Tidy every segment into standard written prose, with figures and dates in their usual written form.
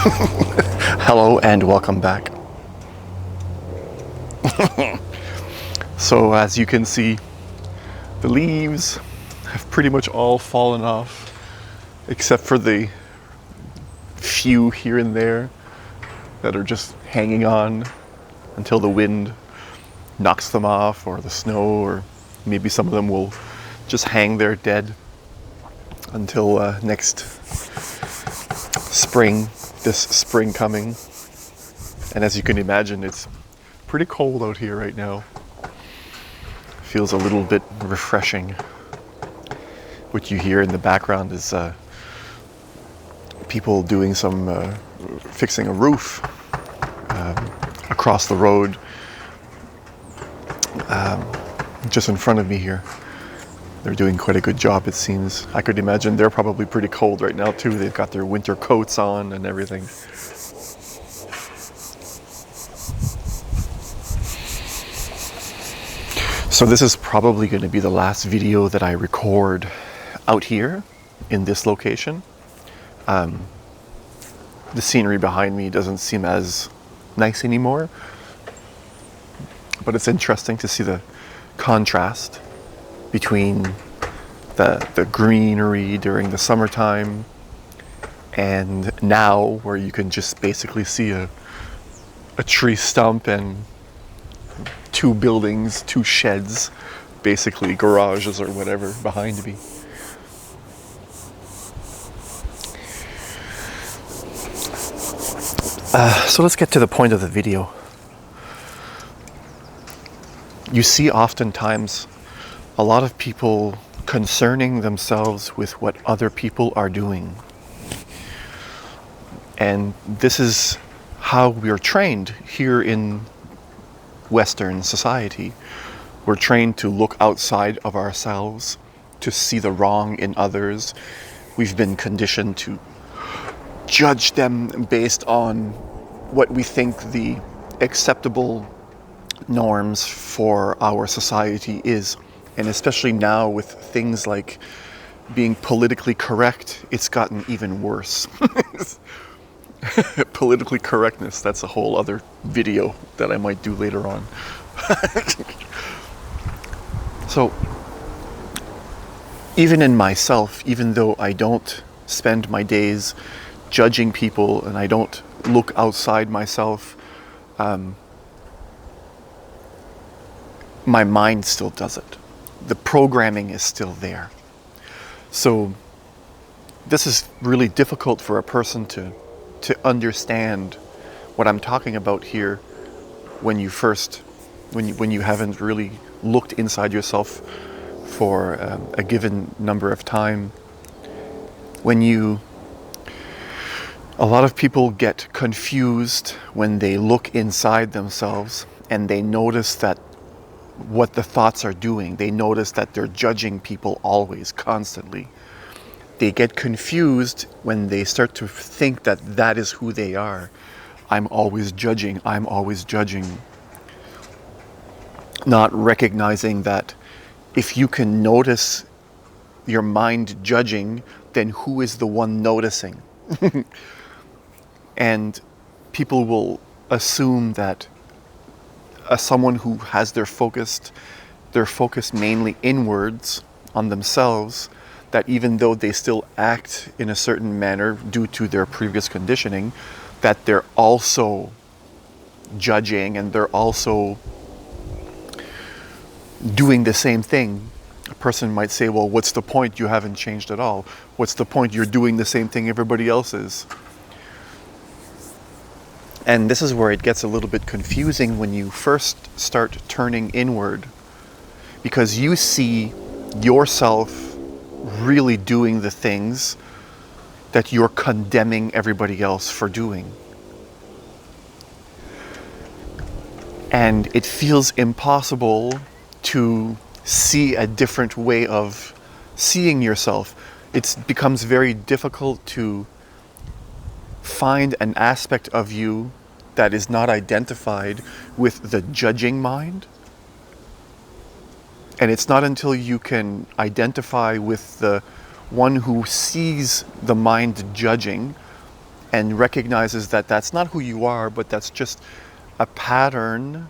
Hello and welcome back. So as you can see, the leaves have pretty much all fallen off, except for the few here and there that are just hanging on until the wind knocks them off, or the snow, or maybe some of them will just hang there dead until next spring, this spring coming. And as you can imagine, it's pretty cold out here right now. Feels a little bit refreshing. What you hear in the background is people doing some fixing a roof across the road, just in front of me here. They're doing quite a good job, it seems. I could imagine they're probably pretty cold right now too. They've got their winter coats on and everything. So this is probably going to be the last video that I record out here in this location. The scenery behind me doesn't seem as nice anymore, but it's interesting to see the contrast between the greenery during the summertime and now, where you can just basically see a tree stump and two buildings, two sheds, basically garages or whatever behind me. So let's get to the point of the video. You see oftentimes a lot of people concerning themselves with what other people are doing. And this is how we are trained here in Western society. We're trained to look outside of ourselves, to see the wrong in others. We've been conditioned to judge them based on what we think the acceptable norms for our society is. And especially now with things like being politically correct, it's gotten even worse. Politically correctness, that's a whole other video that I might do later on. So, even in myself, even though I don't spend my days judging people and I don't look outside myself, my mind still does it. The programming is still there. So this is really difficult for a person to understand what I'm talking about here when you haven't really looked inside yourself for a given number of time. A lot of people get confused when they look inside themselves and they notice that what the thoughts are doing. They notice that they're judging people always, constantly. They get confused when they start to think that that is who they are. I'm always judging, I'm always judging. Not recognizing that if you can notice your mind judging, then who is the one noticing? And people will assume that someone who has their focus mainly inwards on themselves, that even though they still act in a certain manner due to their previous conditioning, that they're also judging and they're also doing the same thing. A person might say, well, what's the point? You haven't changed at all. What's the point? You're doing the same thing everybody else is. And this is where it gets a little bit confusing when you first start turning inward, because you see yourself really doing the things that you're condemning everybody else for doing. And it feels impossible to see a different way of seeing yourself. It becomes very difficult to find an aspect of you that is not identified with the judging mind. And it's not until you can identify with the one who sees the mind judging and recognizes that that's not who you are, but that's just a pattern,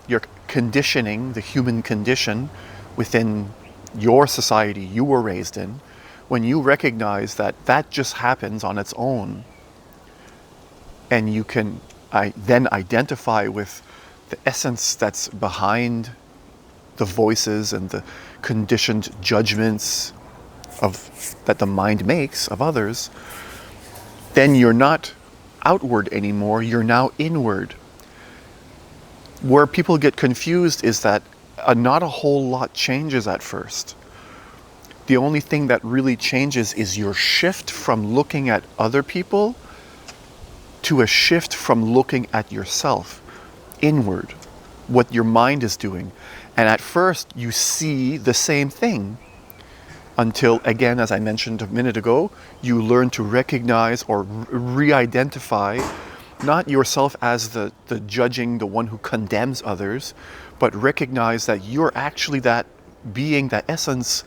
your conditioning, the human condition within your society you were raised in, when you recognize that that just happens on its own, and you can then identify with the essence that's behind the voices and the conditioned judgments of that the mind makes of others, then you're not outward anymore, you're now inward. Where people get confused is that not a whole lot changes at first. The only thing that really changes is your shift from looking at other people to a shift from looking at yourself, inward, what your mind is doing. And at first you see the same thing until, again, as I mentioned a minute ago, you learn to recognize or re-identify not yourself as the judging, the one who condemns others, but recognize that you're actually that being, that essence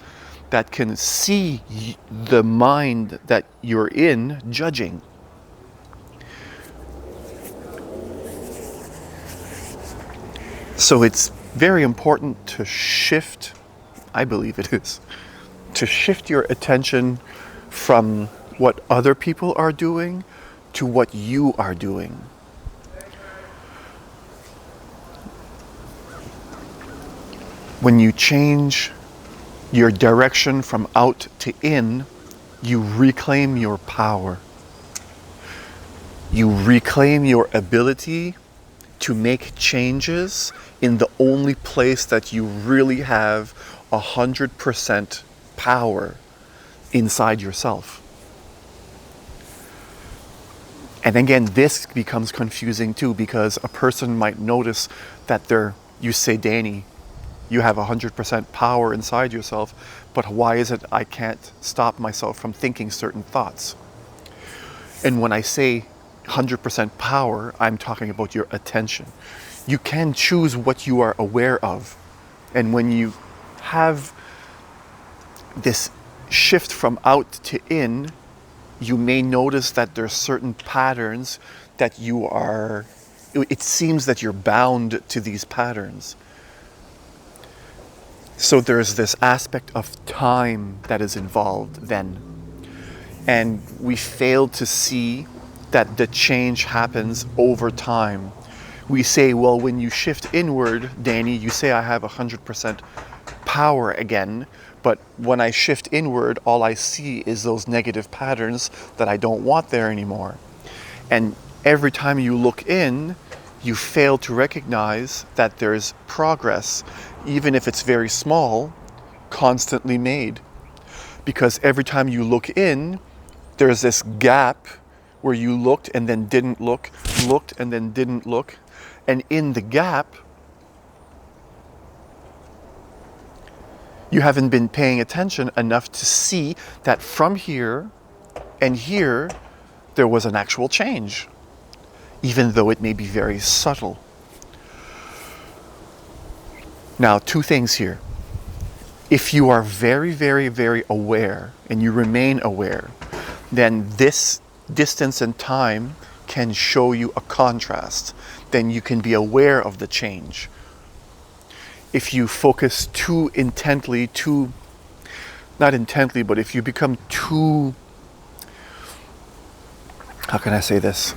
that can see the mind that you're in judging. So it's very important to shift, I believe it is, to shift your attention from what other people are doing to what you are doing. When you change your direction from out to in, you reclaim your power. You reclaim your ability to make changes in the only place that you really have 100% power inside yourself. And again, this becomes confusing too, because a person might notice that you say, Danny, you have 100% power inside yourself, but why is it I can't stop myself from thinking certain thoughts? And when I say 100% power, I'm talking about your attention. You can choose what you are aware of. And when you have this shift from out to in, you may notice that there's certain patterns that it seems that you're bound to these patterns. So there's this aspect of time that is involved then. And we fail to see that the change happens over time. We say, well, when you shift inward, Danny, you say I have 100% power again, but when I shift inward, all I see is those negative patterns that I don't want there anymore. And every time you look in, you fail to recognize that there's progress, even if it's very small, constantly made. Because every time you look in, there's this gap where you looked and then didn't look, looked and then didn't look. And in the gap, you haven't been paying attention enough to see that from here and here, there was an actual change, even though it may be very subtle. Now, two things here. If you are very, very, very aware and you remain aware, then this distance and time can show you a contrast. Then you can be aware of the change. If you focus too intently, not intently, but if you become too, how can I say this?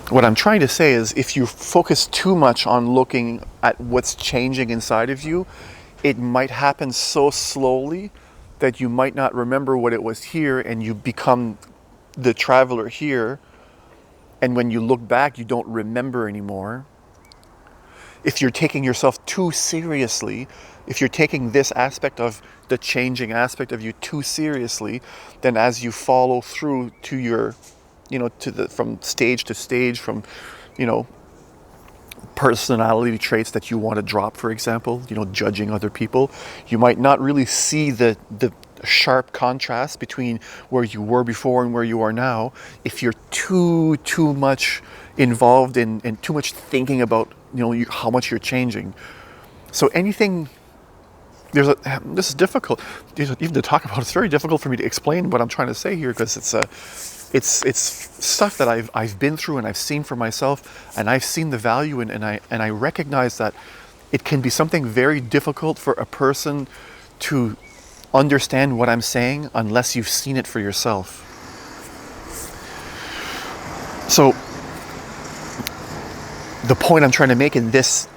What I'm trying to say is if you focus too much on looking at what's changing inside of you, it might happen so slowly that you might not remember what it was here, and you become the traveler here, and when you look back, you don't remember anymore. If you're taking yourself too seriously, if you're taking this aspect of the changing aspect of you too seriously, then as you follow through to your, from stage to stage, from, personality traits that you want to drop, for example, judging other people, you might not really see the sharp contrast between where you were before and where you are now if you're too much involved in and too much thinking about how much you're changing. So anything, this is difficult even to talk about. It's very difficult for me to explain what I'm trying to say here, because It's stuff that I've been through and I've seen for myself, and I've seen the value in, and I recognize that it can be something very difficult for a person to understand what I'm saying unless you've seen it for yourself. So the point I'm trying to make in this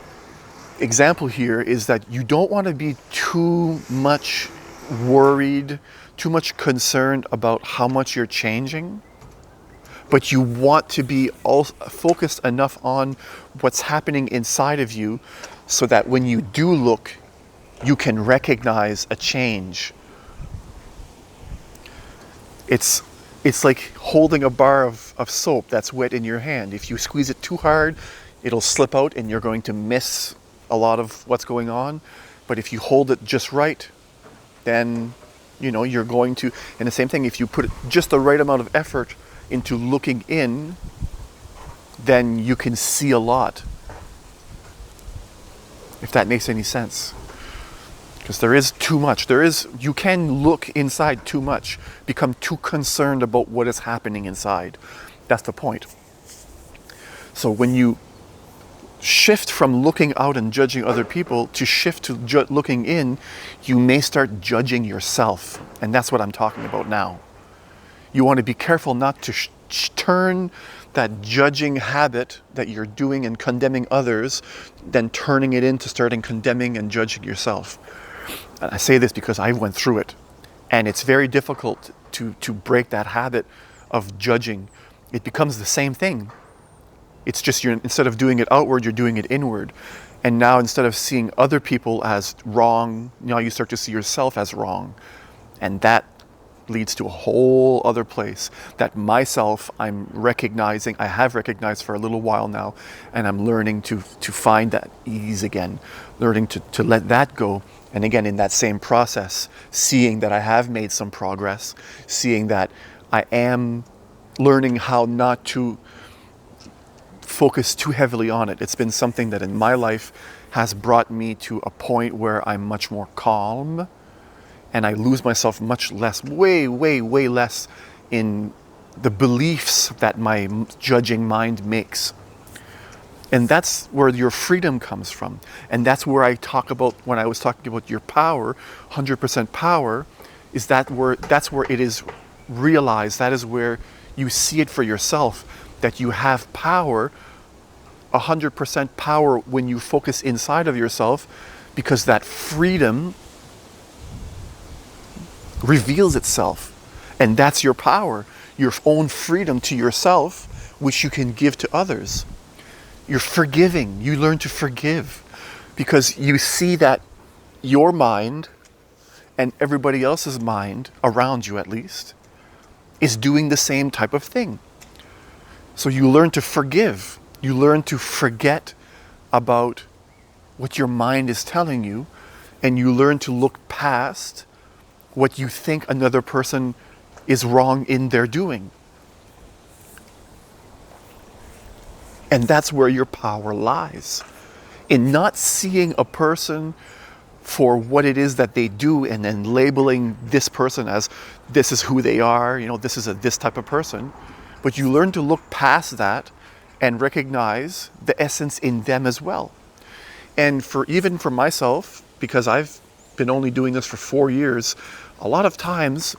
example here is that you don't want to be too much worried, too much concerned about how much you're changing, but you want to be focused enough on what's happening inside of you so that when you do look, you can recognize a change. It's like holding a bar of soap that's wet in your hand. If you squeeze it too hard, it'll slip out and you're going to miss a lot of what's going on. But if you hold it just right, then you're going to, and the same thing, if you put just the right amount of effort into looking in, then you can see a lot. If that makes any sense. Because there is too much. You can look inside too much, become too concerned about what is happening inside. That's the point. So when you shift from looking out and judging other people to shift to looking in, you may start judging yourself. And that's what I'm talking about now. You want to be careful not to turn that judging habit that you're doing and condemning others, then turning it into starting condemning and judging yourself. And I say this because I went through it. And it's very difficult to break that habit of judging. It becomes the same thing. It's just instead of doing it outward, you're doing it inward. And now instead of seeing other people as wrong, now you start to see yourself as wrong. And that leads to a whole other place that myself I have recognized for a little while now, and I'm learning to find that ease again, learning to let that go. And again, in that same process, seeing that I have made some progress, seeing that I am learning how not to focus too heavily on it. It's been something that in my life has brought me to a point where I'm much more calm, and I lose myself much less, way, way, way less in the beliefs that my judging mind makes. And that's where your freedom comes from. And that's where I talk about, when I was talking about your power, 100% power, that's where it is realized. That is where you see it for yourself, that you have power, 100% power when you focus inside of yourself, because that freedom reveals itself. And that's your power, your own freedom to yourself, which you can give to others. You're forgiving. You learn to forgive because you see that your mind and everybody else's mind, around you at least, is doing the same type of thing. So you learn to forgive. You learn to forget about what your mind is telling you, and you learn to look past what you think another person is wrong in their doing. And that's where your power lies. In not seeing a person for what it is that they do and then labeling this person as this is who they are, this is this type of person. But you learn to look past that and recognize the essence in them as well. And even for myself, because I've been only doing this for 4 years, a lot of times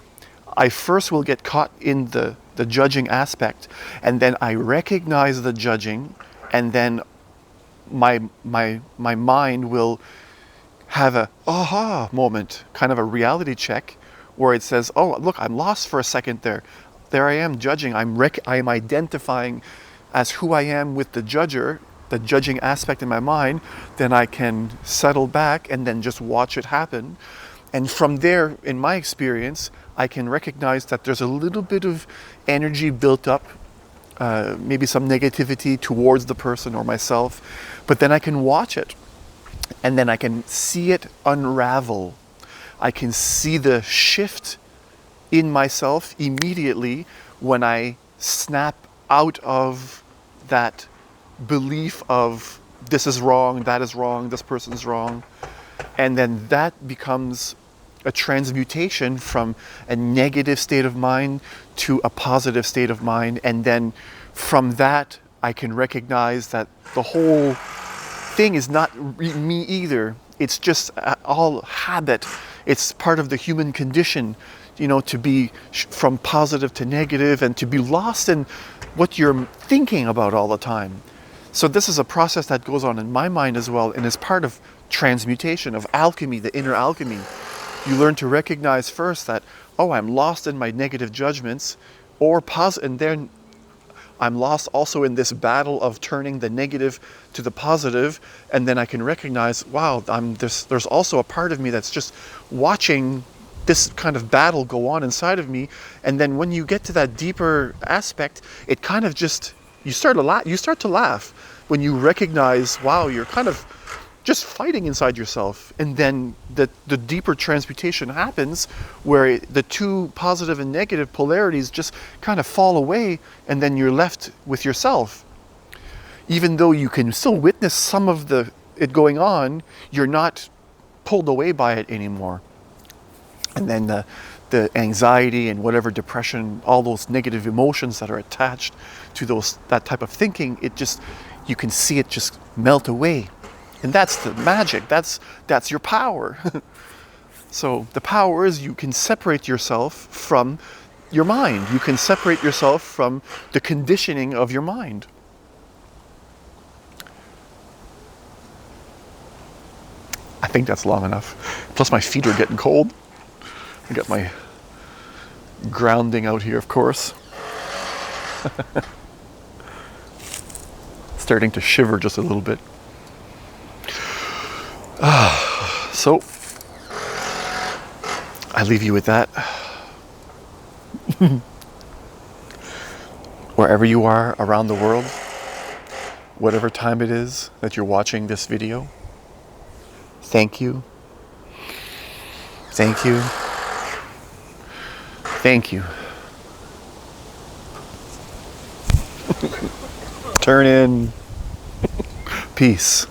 I first will get caught in the judging aspect, and then I recognize the judging, and then my mind will have a aha moment, kind of a reality check, where it says, oh, look, I'm lost for a second there. There I am judging. I am identifying as who I am with the judging aspect in my mind. Then I can settle back and then just watch it happen. And from there, in my experience, I can recognize that there's a little bit of energy built up, maybe some negativity towards the person or myself, but then I can watch it. And then I can see it unravel. I can see the shift in myself immediately when I snap out of that belief of this is wrong, that is wrong, this person is wrong. And then that becomes a transmutation from a negative state of mind to a positive state of mind. And then from that, I can recognize that the whole thing is not me either. It's just all habit. It's part of the human condition, to be from positive to negative and to be lost in what you're thinking about all the time. So this is a process that goes on in my mind as well, and is part of transmutation, of alchemy, the inner alchemy. You learn to recognize first that, oh, I'm lost in my negative judgments, and then I'm lost also in this battle of turning the negative to the positive, and then I can recognize, wow, there's also a part of me that's just watching this kind of battle go on inside of me. And then when you get to that deeper aspect, it kind of just, you start to laugh when you recognize, wow, you're kind of just fighting inside yourself. And then the deeper transmutation happens, where the two positive and negative polarities just kind of fall away, and then you're left with yourself. Even though you can still witness some of it going on, you're not pulled away by it anymore. And then the anxiety and whatever depression, all those negative emotions that are attached to that type of thinking, you can see it just melt away. And that's the magic. That's your power. So the power is you can separate yourself from your mind. You can separate yourself from the conditioning of your mind. I think that's long enough. Plus my feet are getting cold. I got my grounding out here, of course. Starting to shiver just a little bit. So, I leave you with that. Wherever you are around the world, whatever time it is that you're watching this video, thank you. Thank you. Thank you. Turn in. Peace.